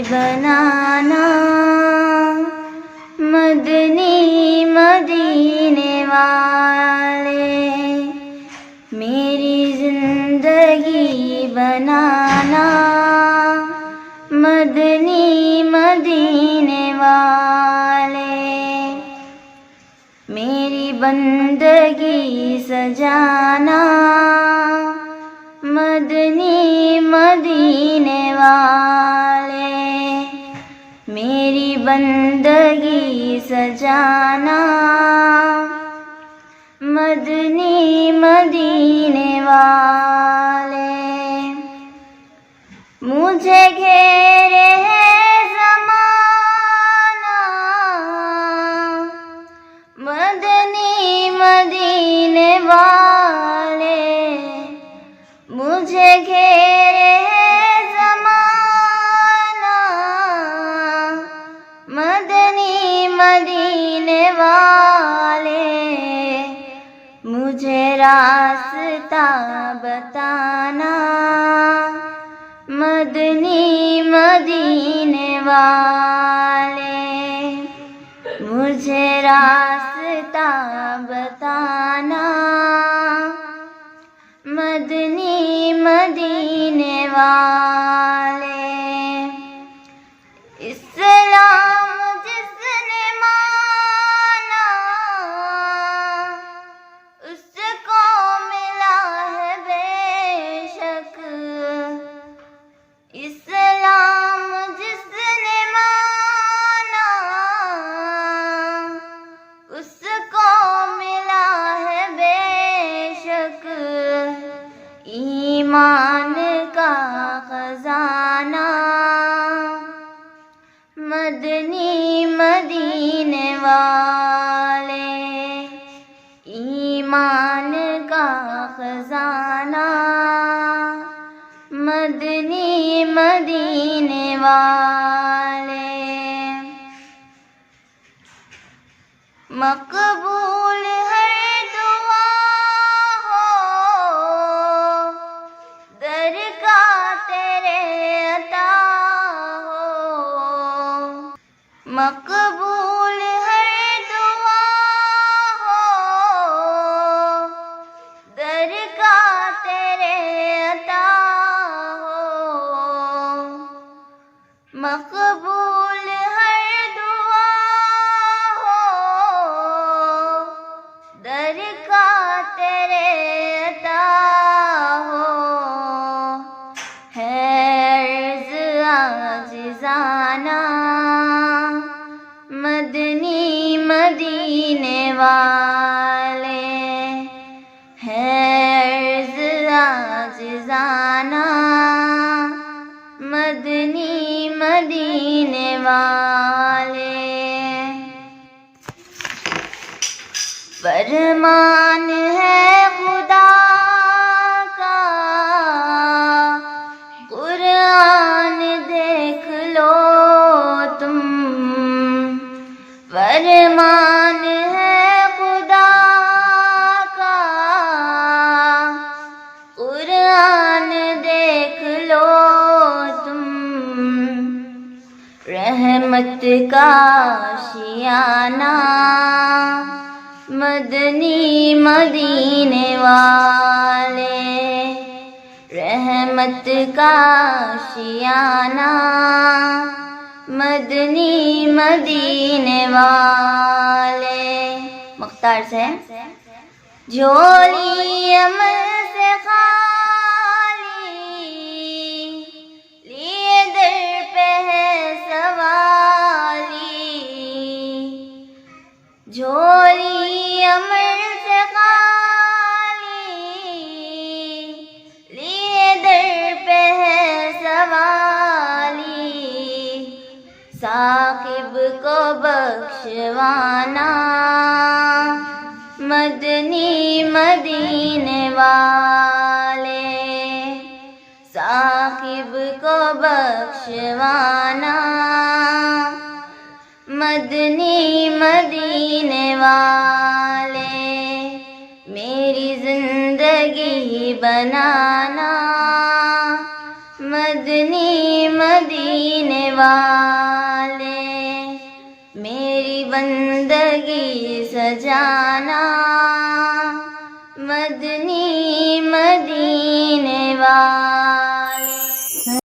بنانا، مدنی مدینے والے میری زندگی بنانا، مدنی مدینے والے میری بندگی سجانا، مدنی مدینے والے میری بندگی سجانا، مدنی مدینے والے مجھے گھیرے ہے زمانہ، مدنی مدینے والے مجھے گھیرے ہے زمانہ، مدنی مدینے والے مجھے راستہ بتانا، مدنی مدینے والے مجھے راستہ بتانا، مدنی مدینے والے اسلام جس نے مانا اس کو ملا ہے بے شک، اسلام جس نے مانا اس کو ملا ہے بے شک، ایمان کا خزانہ، مدنی مدینے والے ایمان کا خزانہ، مدنی مدینے والے مقبول ہے دعا ہو، در کا تیرے عطا ہو، مقبول ہے دعا ہو، در کا تیرے عطا ہو، مقبول ہے دعا ہو، در کا تیرے عطا ہو، ہے عرض عاجزانہ، مدنی مدینے والے ہے عرض عاجزانہ، مدنی مدینے والے فرمان ہے خدا کا قرآن دیکھ لو تم، فرمان ہے خدا کا قرآن دیکھ لو تم، رحمت کا آشیانہ، مدنی مدینے والے رحمت کا آشیانہ، مدنی مدینے والے مختار سے جھولی عمل سے خالی لیے در پہ ہے سوالی، جھولی عمل سے خالی لیے در پہ ہے سوالی، ثاقب کو بخشوانا، مدنی مدینے والے ثاقب کو بخشوانا، مدنی مدینے والے میری زندگی بنانا، مدنی مدینے والے، میری بندگی سجانا